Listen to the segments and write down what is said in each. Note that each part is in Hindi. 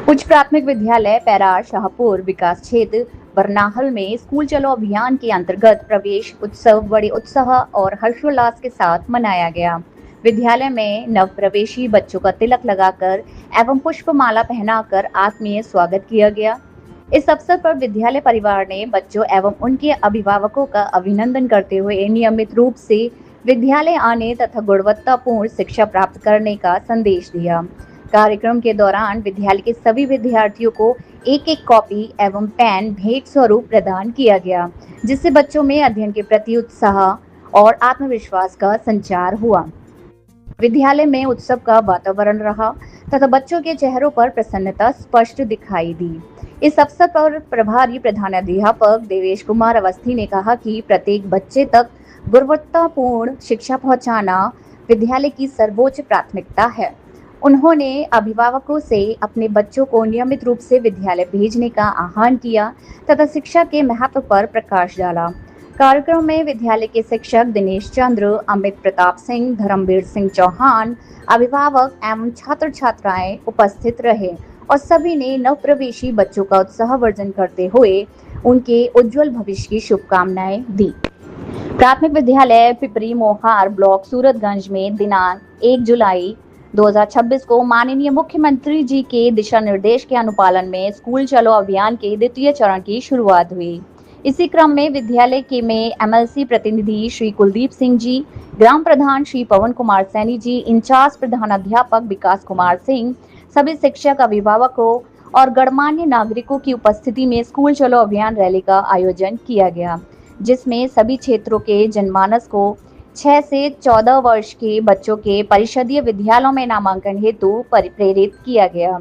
उच्च प्राथमिक विद्यालय पैरार शाहपुर विकास क्षेत्र बरनाहल में स्कूल चलो अभियान के अंतर्गत प्रवेश उत्सव बड़े उत्साह और हर्षोल्लास के साथ मनाया गया। विद्यालय में नव प्रवेशी बच्चों का तिलक लगाकर एवं पुष्पमाला पहनाकर आत्मीय स्वागत किया गया। इस अवसर पर विद्यालय परिवार ने बच्चों एवं उनके अभिभावकों का अभिनंदन करते हुए नियमित रूप से विद्यालय आने तथा गुणवत्तापूर्ण शिक्षा प्राप्त करने का संदेश दिया। कार्यक्रम के दौरान विद्यालय के सभी विद्यार्थियों को एक एक कॉपी एवं पेन भेंट स्वरूप प्रदान किया गया, जिससे बच्चों में अध्ययन के प्रति उत्साह और आत्मविश्वास का संचार हुआ। विद्यालय में उत्सव का वातावरण रहा तथा बच्चों के चेहरों पर प्रसन्नता स्पष्ट दिखाई दी। इस अवसर पर प्रभारी प्रधानाध्यापक देवेश कुमार अवस्थी ने कहा कि प्रत्येक बच्चे तक गुणवत्तापूर्ण शिक्षा पहुंचाना विद्यालय की सर्वोच्च प्राथमिकता है। उन्होंने अभिभावकों से अपने बच्चों को नियमित रूप से विद्यालय भेजने का आह्वान किया तथा शिक्षा के महत्व पर प्रकाश डाला। कार्यक्रम में विद्यालय के शिक्षक दिनेश चंद्र, अमित प्रताप सिंह, धर्मवीर सिंह चौहान, अभिभावक एवं छात्र छात्राएं उपस्थित रहे और सभी ने नवप्रवेशी बच्चों का उत्साहवर्धन करते हुए उनके उज्जवल भविष्य की शुभकामनाएं दी। प्राथमिक विद्यालय पिपरी मोहार ब्लॉक सूरतगंज में दिनांक 1 जुलाई 2026 को माननीय मुख्यमंत्री जी के दिशा निर्देश के अनुपालन में स्कूल चलो अभियान के द्वितीय चरण की शुरुआत हुई। इसी क्रम में विद्यालय के में एमएलसी प्रतिनिधि श्री कुलदीप सिंह जी, ग्राम प्रधान श्री पवन कुमार सैनी जी, इंचार्ज प्रधानाध्यापक विकास कुमार सिंह, सभी शिक्षक, अभिभावकों और गणमान्य नागरिकों की उपस्थिति में स्कूल चलो अभियान रैली का आयोजन किया गया, जिसमें सभी क्षेत्रों के जनमानस को 6 से 14 वर्ष के बच्चों के परिषदीय विद्यालयों में नामांकन हेतु प्रेरित किया गया।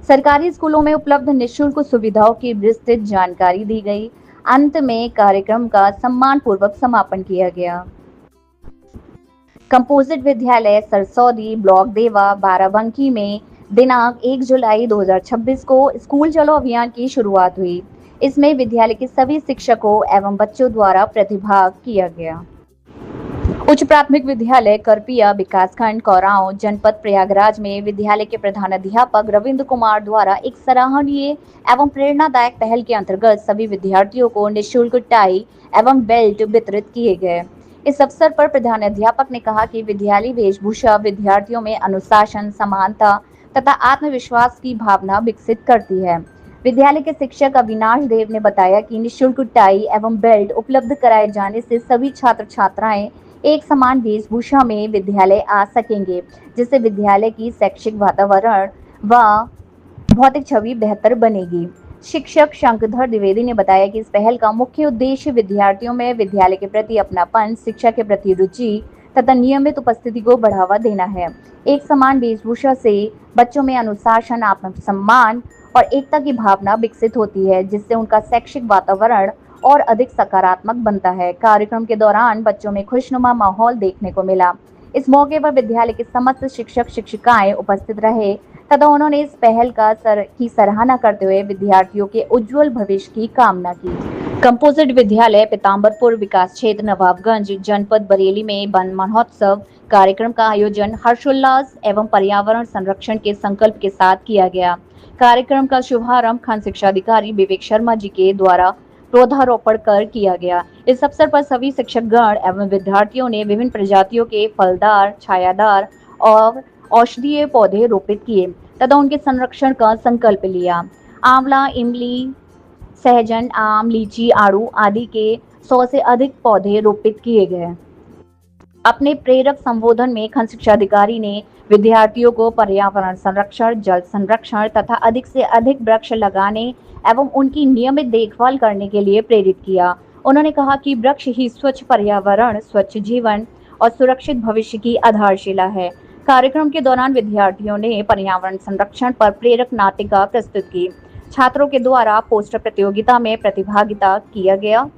सरकारी स्कूलों में उपलब्ध निःशुल्क सुविधाओं की विस्तृत जानकारी दी गई। अंत में कार्यक्रम का सम्मान पूर्वक समापन किया गया। कंपोजिट विद्यालय सरसौदी ब्लॉक देवा बाराबंकी में दिनांक 1 जुलाई 2026 को स्कूल चलो अभियान की शुरुआत हुई। इसमें विद्यालय के सभी शिक्षकों एवं बच्चों द्वारा प्रतिभाग किया गया। उच्च प्राथमिक विद्यालय करपिया विकासखंड कोरांव जनपद प्रयागराज में विद्यालय के प्रधानाध्यापक रविंद्र कुमार द्वारा एक सराहनीय एवं प्रेरणादायक पहल के अंतर्गत सभी विद्यार्थियों को निःशुल्क टाई एवं बेल्ट वितरित किए गए। इस अवसर पर प्रधानाध्यापक ने कहा कि विद्यालय वेशभूषा विद्यार्थियों में अनुशासन, समानता तथा आत्मविश्वास की भावना विकसित करती है। विद्यालय के शिक्षक अविनाश देव ने बताया कि निःशुल्क टाई एवं बेल्ट उपलब्ध कराए जाने से सभी छात्र छात्राएं एक समान वेशभूषा में विद्यालय आ सकेंगे, जिससे विद्यालय की शैक्षिक वातावरण व भौतिक छवि बेहतर बनेगी। शिक्षक शंकरधर द्विवेदी ने बताया कि इस पहल का मुख्य उद्देश्य विद्यार्थियों में विद्यालय के प्रति अपनापन, शिक्षा के प्रति रुचि तथा नियमित उपस्थिति को बढ़ावा देना है। एक समान वेशभूषा से बच्चों में अनुशासन, आत्मसम्मान और एकता की भावना विकसित होती है, जिससे उनका शैक्षिक वातावरण और अधिक सकारात्मक बनता है। कार्यक्रम के दौरान बच्चों में खुशनुमा माहौल देखने को मिला। इस मौके पर विद्यालय के समस्त शिक्षक शिक्षिकाएं उपस्थित रहे तथा उन्होंने इस पहल की सराहना करते हुए विद्यार्थियों के उज्जवल भविष्य की कामना की। कंपोजिट विद्यालय पीताम्बरपुर विकास क्षेत्र नवाबगंज जनपद बरेली में वन महोत्सव कार्यक्रम का आयोजन हर्षोल्लास एवं पर्यावरण संरक्षण के संकल्प के साथ किया गया। कार्यक्रम का शुभारंभ खंड शिक्षा अधिकारी विवेक शर्मा जी के द्वारा पौधारोपण कर किया गया। इस अवसर पर सभी शिक्षकगण एवं विद्यार्थियों ने विभिन्न प्रजातियों के फलदार, छायादार और औषधीय पौधे रोपित किए तथा उनके संरक्षण का संकल्प लिया। आंवला, इमली, सहजन, आम, लीची, आड़ू आदि के 100 से अधिक पौधे रोपित किए गए। अपने प्रेरक संबोधन में खंड शिक्षा अधिकारी ने विद्यार्थियों को पर्यावरण संरक्षण, जल संरक्षण तथा अधिक से अधिक वृक्ष लगाने एवं उनकी नियमित देखभाल करने के लिए प्रेरित किया। उन्होंने कहा कि वृक्ष ही स्वच्छ पर्यावरण, स्वच्छ जीवन और सुरक्षित भविष्य की आधारशिला है। कार्यक्रम के दौरान विद्यार्थियों ने पर्यावरण संरक्षण पर प्रेरक नाटिका प्रस्तुत की। छात्रों के द्वारा पोस्टर प्रतियोगिता में प्रतिभागिता किया गया।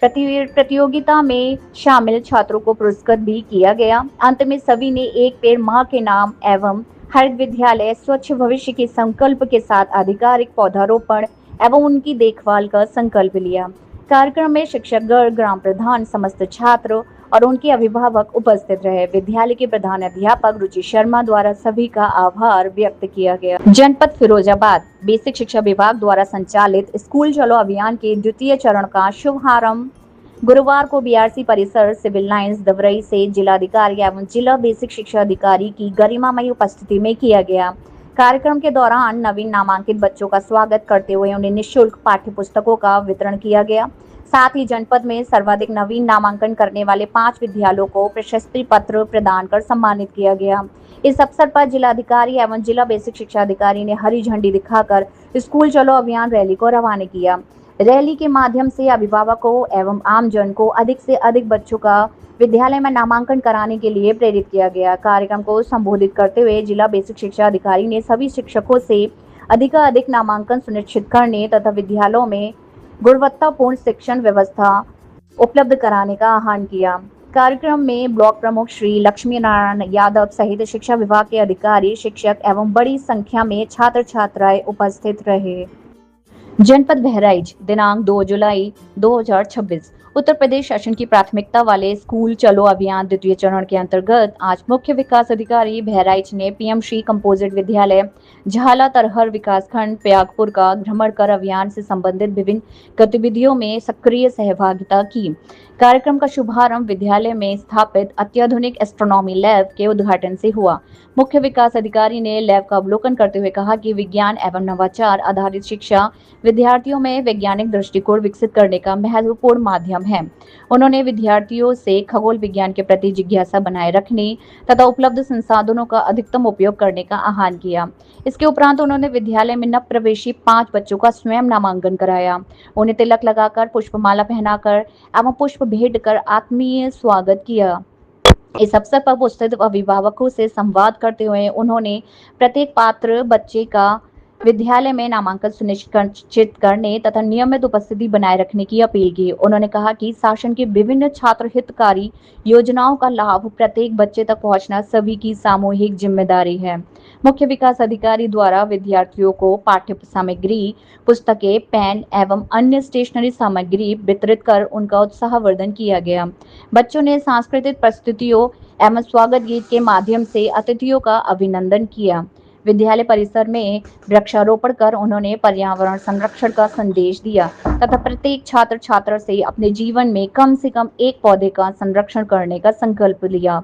प्रतियोगिता में शामिल छात्रों को पुरस्कृत भी किया गया। अंत में सभी ने एक पेड़ मां के नाम एवं हरित विद्यालय स्वच्छ भविष्य के संकल्प के साथ आधिकारिक पौधारोपण एवं उनकी देखभाल का संकल्प लिया। कार्यक्रम में शिक्षकगण, ग्राम प्रधान, समस्त छात्र और उनके अभिभावक उपस्थित रहे। विद्यालय के प्रधानाध्यापक रुचि शर्मा द्वारा सभी का आभार व्यक्त किया गया। जनपद फिरोजाबाद बेसिक शिक्षा विभाग द्वारा संचालित स्कूल चलो अभियान के द्वितीय चरण का शुभारंभ गुरुवार को बीआरसी परिसर सिविल लाइंस दवरई से जिलाधिकारी एवं जिला बेसिक शिक्षा अधिकारी की गरिमामयी उपस्थिति में किया गया। कार्यक्रम के दौरान नवीन नामांकित बच्चों का स्वागत करते हुए उन्हें निःशुल्क पाठ्य पुस्तकों का वितरण किया गया। साथ ही जनपद में सर्वाधिक नवीन नामांकन करने वाले 5 विद्यालयों को प्रशस्ति पत्र प्रदान कर सम्मानित किया गया। इस अवसर पर जिलाधिकारी एवं जिला बेसिक शिक्षा अधिकारी ने हरी झंडी दिखाकर स्कूल चलो अभियान रैली को रवाना किया। रैली के माध्यम से अभिभावकों एवं आमजन को अधिक से अधिक बच्चों का विद्यालय में नामांकन कराने के लिए प्रेरित किया गया। कार्यक्रम को संबोधित करते हुए जिला बेसिक शिक्षा अधिकारी ने सभी शिक्षकों से अधिकाधिक नामांकन सुनिश्चित करने तथा विद्यालयों में गुणवत्तापूर्ण शिक्षण व्यवस्था उपलब्ध कराने का आह्वान किया। कार्यक्रम में ब्लॉक प्रमुख श्री लक्ष्मी नारायण यादव सहित शिक्षा विभाग के अधिकारी, शिक्षक एवं बड़ी संख्या में छात्र छात्राएं उपस्थित रहे। जनपद बहराइच दिनांक 2 जुलाई 2026 उत्तर प्रदेश शासन की प्राथमिकता वाले स्कूल चलो अभियान द्वितीय चरण के अंतर्गत आज मुख्य विकास अधिकारी बहराइच ने पीएम श्री कंपोजिट विद्यालय झाला तरहर विकासखंड प्रयागपुर का भ्रमण कर अभियान से संबंधित विभिन्न गतिविधियों में सक्रिय सहभागिता की। कार्यक्रम का शुभारंभ विद्यालय में स्थापित अत्याधुनिक एस्ट्रोनॉमी लैब के उद्घाटन से हुआ। मुख्य विकास अधिकारी ने लैब का अवलोकन करते हुए कहा कि विज्ञान एवं नवाचार आधारित शिक्षा विद्यार्थियों में वैज्ञानिक दृष्टिकोण विकसित करने का महत्वपूर्ण माध्यम है। उन्होंने विद्यार्थियों से खगोल विज्ञान के प्रति जिज्ञासा बनाए रखने तथा उपलब्ध संसाधनों का अधिकतम उपयोग करने का आह्वान किया। इसके उपरांत उन्होंने विद्यालय में नव प्रवेशी 5 बच्चों का स्वयं नामांकन कराया। उन्हें तिलक लगाकर, पुष्पमाला पहनाकर एवं पुष्प भेंट कर आत्मीय स्वागत किया। इस अवसर पर उपस्थित अभिभावकों से संवाद करते हुए उन्होंने प्रत्येक पात्र बच्चे का विद्यालय में नामांकन सुनिश्चित करने तथा नियमित उपस्थिति बनाए रखने की अपील की। उन्होंने कहा कि शासन की विभिन्न छात्र हितकारी योजनाओं का लाभ प्रत्येक बच्चे तक पहुंचना सभी की सामूहिक जिम्मेदारी है। मुख्य विकास अधिकारी द्वारा विद्यार्थियों को पाठ्य सामग्री, पुस्तकें, पेन एवं अन्य स्टेशनरी सामग्री वितरित कर उनका उत्साहवर्धन किया गया। बच्चों ने सांस्कृतिक प्रस्तुतियों एवं स्वागत गीत के माध्यम से अतिथियों का अभिनंदन किया। विद्यालय परिसर में वृक्षारोपण कर उन्होंने पर्यावरण संरक्षण का संदेश दिया तथा प्रत्येक छात्र छात्रा से अपने जीवन में कम से कम एक पौधे का संरक्षण करने का संकल्प लिया।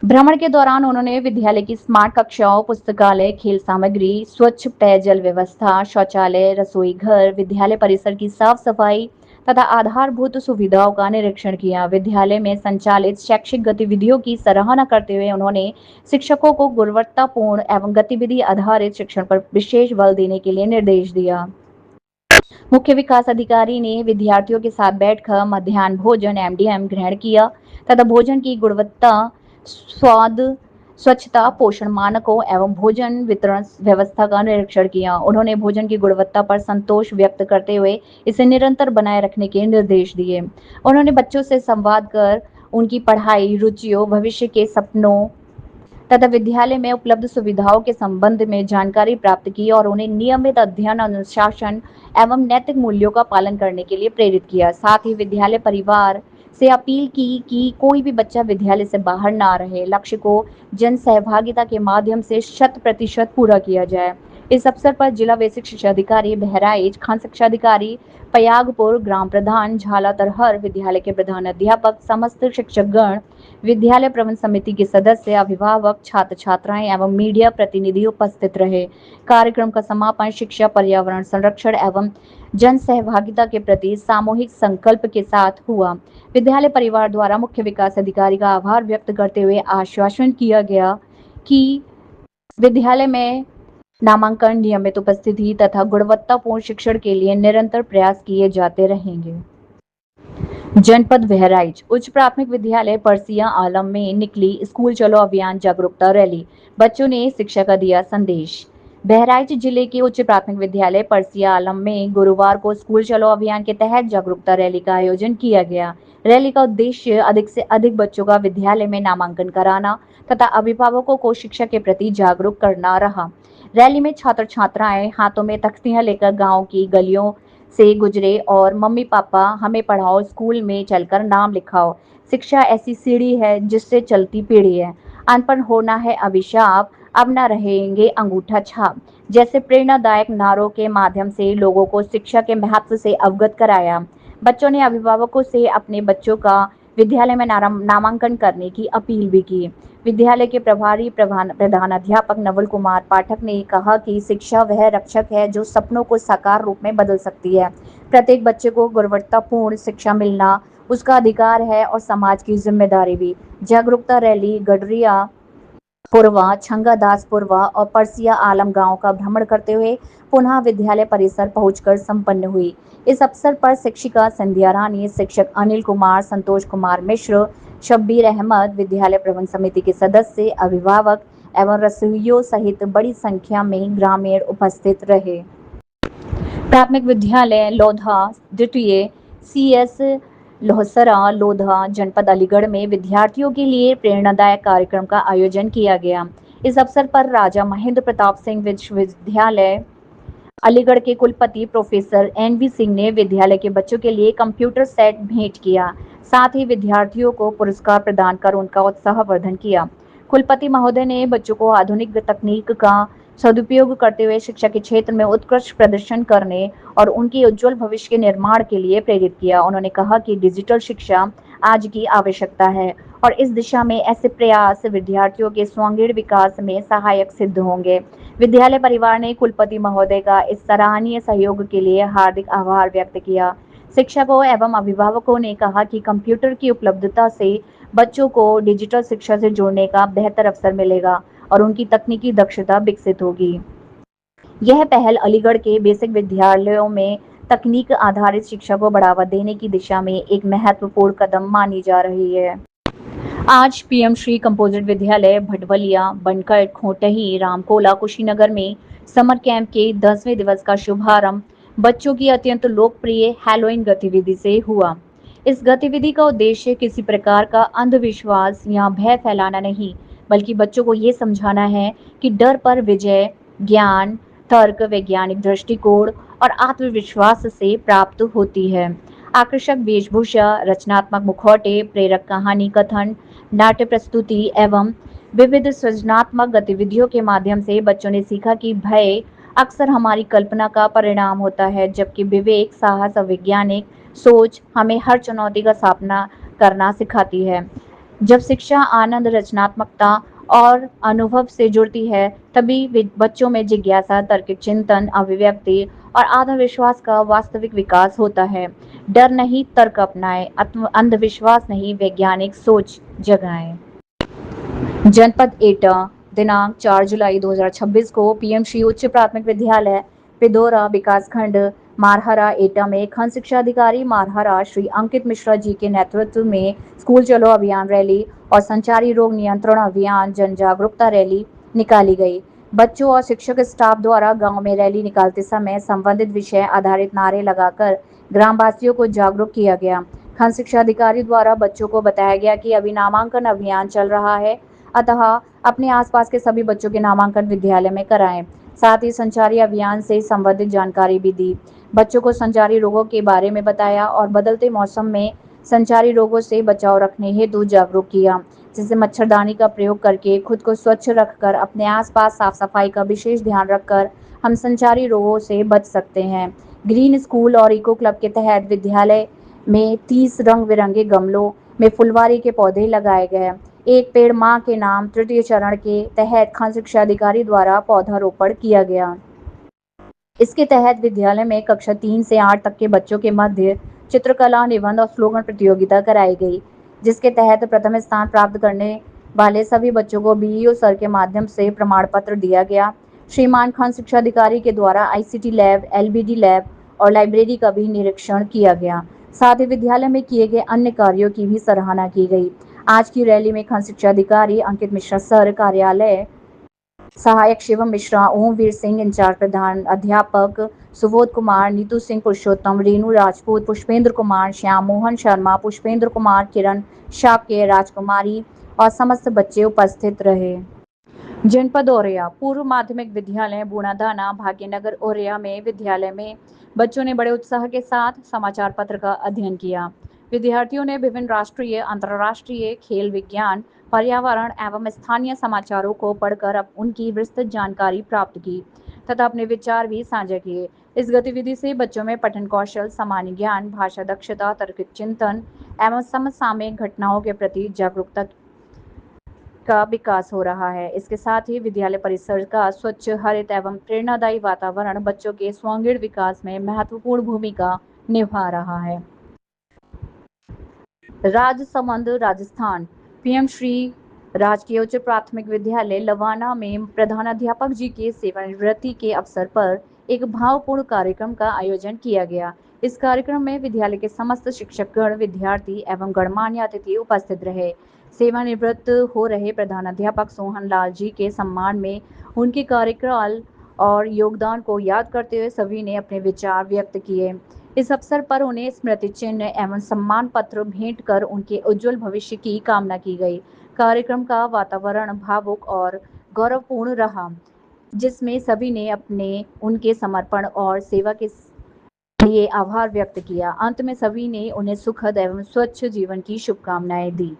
भ्रमण के दौरान उन्होंने विद्यालय की स्मार्ट कक्षाओं, पुस्तकालय, खेल सामग्री, स्वच्छ पेयजल व्यवस्था, शौचालय, रसोई घर, विद्यालय परिसर की साफ सफाई तथा आधारभूत सुविधाओं का निरीक्षण किया। विद्यालय में संचालित शैक्षिक गतिविधियों की सराहना करते हुए उन्होंने शिक्षकों को गुणवत्तापूर्ण एवं गतिविधि आधारित शिक्षण पर विशेष बल देने के लिए निर्देश दिया। मुख्य विकास अधिकारी ने विद्यार्थियों के साथ बैठकर मध्याह्न भोजन एमडीएम ग्रहण किया तथा भोजन की गुणवत्ता, स्वाद, स्वच्छता, पोषण मानकों एवं भोजन वितरण व्यवस्था का निरीक्षण किया। उन्होंने भोजन की गुणवत्ता पर संतोष व्यक्त करते हुए इसे निरंतर बनाए रखने के निर्देश दिए। उन्होंने बच्चों से संवाद कर उनकी पढ़ाई, रुचियों, भविष्य के सपनों तथा विद्यालय में उपलब्ध सुविधाओं के संबंध में जानकारी प्राप्त की और उन्हें नियमित अध्ययन, अनुशासन एवं नैतिक मूल्यों का पालन करने के लिए प्रेरित किया। साथ ही विद्यालय परिवार से अपील की कि कोई भी बच्चा विद्यालय से बाहर ना रहे। लक्ष्य को जन सहभागिता के माध्यम से 100% पूरा किया जाए। इस अवसर पर जिला बेसिक शिक्षा अधिकारी बहराइच, खान शिक्षा अधिकारी पयागपुर, ग्राम प्रधान झाला तरहर, विद्यालय के प्रधान अध्यापक, समस्त शिक्षकगण, विद्यालय प्रबंध समिति के सदस्य, अभिभावक, छात्र छात्राएं एवं मीडिया प्रतिनिधि उपस्थित रहे। कार्यक्रम का समापन शिक्षा, पर्यावरण संरक्षण एवं जन सहभागिता के प्रति सामूहिक संकल्प के साथ हुआ। विद्यालय परिवार द्वारा मुख्य विकास अधिकारी का आभार व्यक्त करते हुए आश्वासन किया गया कि विद्यालय में नामांकन, नियमित उपस्थिति तथा गुणवत्तापूर्ण शिक्षण के लिए निरंतर प्रयास किए जाते रहेंगे। जनपद बहराइच उच्च प्राथमिक विद्यालय परसिया आलम में निकली स्कूल चलो अभियान जागरूकता रैली। बच्चों ने शिक्षा का दिया संदेश। बहराइच जिले के उच्च प्राथमिक विद्यालय परसिया आलम में गुरुवार को स्कूल चलो अभियान के तहत जागरूकता रैली का आयोजन किया गया। रैली का उद्देश्य अधिक से अधिक बच्चों का विद्यालय में नामांकन कराना तथा अभिभावकों को शिक्षा के प्रति जागरूक करना रहा। रैली में छात्र छात्राएं हाथों में तख्तियां लेकर गांव की गलियों से गुजरे और मम्मी पापा हमें पढ़ाओ, स्कूल में चलकर नाम लिखाओ। शिक्षा ऐसी सीढ़ी है जिससे चलती पीढ़ी है। अनपढ़ होना है अभिशाप, अब न रहेंगे अंगूठा छाप। जैसे प्रेरणादायक नारों के माध्यम से लोगों को शिक्षा के महत्व से अवगत कराया। बच्चों ने अभिभावकों से अपने बच्चों का विद्यालय में नामांकन करने की अपील भी की। विद्यालय के प्रभारी प्रधानाध्यापक नवल कुमार पाठक ने कहा कि शिक्षा वह रक्षक है जो सपनों को साकार रूप में बदल सकती है। प्रत्येक बच्चे को गुणवत्तापूर्ण शिक्षा मिलना उसका अधिकार है और समाज की जिम्मेदारी भी। जागरूकता रैली गडरिया पुरवा, छंगादासपुरवा और परसिया आलम गांव का भ्रमण करते हुए पुनः विद्यालय परिसर पहुंचकर संपन्न हुई। इस अवसर पर शिक्षिका संध्या रानी, शिक्षक अनिल कुमार, संतोष कुमार मिश्र, शब्बीर अहमद, विद्यालय प्रबंध समिति के सदस्य, अभिभावक एवं रसोइयों सहित बड़ी संख्या में ग्रामीण उपस्थित रहे। प्राथमिक विद्यालय लोधा द्वितीय CS लोहसरा लोधा जनपद अलीगढ़ में विद्यार्थियों के लिए प्रेरणादायक कार्यक्रम का आयोजन किया गया। इस अवसर पर राजा महेंद्र प्रताप सिंह विश्वविद्यालय अलीगढ़ के कुलपति प्रोफेसर NV सिंह ने विद्यालय के बच्चों के लिए कंप्यूटर सेट भेंट किया। साथ ही विद्यार्थियों को पुरस्कार प्रदान कर उनका उत्साहवर्धन किया। कुलपति महोदय ने बच्चों को आधुनिक तकनीक का सदुपयोग करते हुए शिक्षा के क्षेत्र में उत्कृष्ट प्रदर्शन करने और उनके उज्जवल भविष्य के निर्माण के लिए प्रेरित किया। उन्होंने कहा कि डिजिटल शिक्षा आज की आवश्यकता है और इस दिशा में ऐसे प्रयास विद्यार्थियों के सर्वांगीण विकास में सहायक सिद्ध होंगे। विद्यालय परिवार ने कुलपति महोदय का इस सराहनीय सहयोग के लिए हार्दिक आभार व्यक्त किया। शिक्षकों एवं अभिभावकों ने कहा कि कंप्यूटर की उपलब्धता से बच्चों को डिजिटल शिक्षा से जोड़ने का बेहतर अवसर मिलेगा और उनकी तकनीकी दक्षता विकसित होगी। यह पहल अलीगढ़ के बेसिक विद्यालयों में तकनीक आधारित शिक्षा को बढ़ावा देने की दिशा में एक महत्वपूर्ण कदम मानी जा रही है। आज PM श्री कंपोजिट विद्यालय भटवलिया, बनकट, खोटही, रामकोला, कुशीनगर में समर कैंप के 10वें दिवस का शुभारंभ बच्चों की अत्यंत लोकप्रिय हैलोइन गतिविधि से हुआ। इस गतिविधि का उद्देश्य किसी प्रकार का अंधविश्वास या भय फैलाना नहीं, बल्कि बच्चों को ये समझाना है कि डर पर विजय ज्ञान, तर्क, वैज्ञानिक दृष्टिकोण और आत्मविश्वास से प्राप्त होती है। आकर्षक वेशभूषा, रचनात्मक मुखौटे, प्रेरक कहानी कथन, नाट्य प्रस्तुति एवं विविध सृजनात्मक गतिविधियों के माध्यम से बच्चों ने सीखा कि भय अक्सर हमारी कल्पना का परिणाम होता है, जबकि विवेक, साहस और वैज्ञानिक सोच हमें हर चुनौती का सामना करना सिखाती है। जब शिक्षा आनंद, रचनात्मकता और अनुभव से जुड़ती है, तभी बच्चों में जिज्ञासा, तर्क चिंतन, अभिव्यक्ति और आत्मविश्वास का वास्तविक विकास होता है। डर नहीं, तर्क अपनाएं, अंधविश्वास नहीं, वैज्ञानिक सोच जगाएं। जनपद एटा, दिनांक 4 जुलाई 2026 को PM श्री उच्च प्राथमिक विद्यालय पिदोरा विकासखंड मारहरा एटा में खंड शिक्षा अधिकारी मारहरा श्री अंकित मिश्रा जी के नेतृत्व में स्कूल चलो अभियान रैली और संचारी रोग नियंत्रण अभियान जन जागरूकता रैली निकाली गई। बच्चों और शिक्षक स्टाफ द्वारा गांव में रैली निकालते समय संबंधित विषय आधारित नारे लगाकर ग्रामवासियों को जागरूक किया गया। खंड शिक्षा अधिकारी द्वारा बच्चों को बताया गया कि अभी नामांकन अभियान चल रहा है, अतः अपने आसपास के सभी बच्चों के नामांकन विद्यालय में कराएं। साथ ही संचारी अभियान से संबंधित जानकारी भी दी। बच्चों को संचारी रोगों के बारे में बताया और बदलते मौसम में संचारी रोगों से बचाव रखने हेतु जागरूक किया, जैसे मच्छरदानी का प्रयोग करके, खुद को स्वच्छ रखकर, अपने आसपास साफ सफाई का विशेष ध्यान रखकर हम संचारी रोगों से बच सकते हैं। ग्रीन स्कूल और इको क्लब के तहत विद्यालय में 30 रंग बिरंगे गमलों में फुलवारी के पौधे लगाए गए। एक पेड़ मां के नाम तृतीय चरण के तहत खंड शिक्षा अधिकारी द्वारा पौधारोपण किया गया। इसके तहत विद्यालय में कक्षा 3 से 8 तक के बच्चों के मध्य चित्रकला, निबंध और स्लोगन प्रतियोगिता कराई गई, जिसके तहत प्रथम स्थान प्राप्त करने वाले सभी बच्चों को BEO सर के माध्यम से प्रमाण पत्र दिया गया। श्रीमान खंड शिक्षा अधिकारी के द्वारा ICT लैब, LBD लैब और लाइब्रेरी का भी निरीक्षण किया गया। साथ ही विद्यालय में किए गए अन्य कार्यों की भी सराहना की गई। आज की रैली में खंड शिक्षा अधिकारी अंकित मिश्रा सर, कार्यालय सहायक शिवम मिश्रा, ओमवीर सिंह इंचार्ज प्रधान अध्यापक, सुबोध कुमार, नीतू सिंह पुरुषोत्तम, रेणु राजपूत, पुष्पेंद्र कुमार, श्याम मोहन शर्मा, पुष्पेंद्र कुमार, किरण शाक्य, राजकुमारी और समस्त बच्चे उपस्थित रहे। जनपद औरैया, पूर्व माध्यमिक विद्यालय बूढ़ादाना भाग्यनगर औरैया में विद्यालय में बच्चों ने बड़े उत्साह के साथ समाचार पत्र का अध्ययन किया। विद्यार्थियों ने विभिन्न राष्ट्रीय, अंतर्राष्ट्रीय, खेल, विज्ञान, पर्यावरण एवं स्थानीय समाचारों को पढ़कर अब उनकी विस्तृत जानकारी प्राप्त की तथा अपने विचार भी साझा किए। इस गतिविधि से बच्चों में पठन कौशल, सामान्य ज्ञान, भाषा दक्षता, तर्क चिंतन एवं समसामयिक घटनाओं के प्रति जागरूकता का विकास हो रहा है। इसके साथ ही विद्यालय परिसर का स्वच्छ, हरित एवं प्रेरणादायी वातावरण बच्चों के सर्वांगीण विकास में महत्वपूर्ण भूमिका निभा रहा है। राजसमंद, राजस्थान। पीएम श्री राजकीय उच्च प्राथमिक विद्यालय लवाना में प्रधानाध्यापक जी के सेवानिवृत्ति के अवसर पर एक भावपूर्ण कार्यक्रम का आयोजन किया गया। इस कार्यक्रम में विद्यालय के समस्त शिक्षकगण, विद्यार्थी एवं गणमान्य अतिथि उपस्थित रहे। सेवानिवृत्त हो रहे प्रधानाध्यापक सोहन लाल जी के सम्मान में उनके कार्यकाल और योगदान को याद करते हुए सभी ने अपने विचार व्यक्त किए। इस अवसर पर उन्हें स्मृति चिन्ह एवं सम्मान पत्र भेंट कर उनके उज्जवल भविष्य की कामना की गई। कार्यक्रम का वातावरण भावुक और गौरवपूर्ण रहा, जिसमें सभी ने अपने उनके समर्पण और सेवा के लिए आभार व्यक्त किया। अंत में सभी ने उन्हें सुखद एवं स्वच्छ जीवन की शुभकामनाएं दी।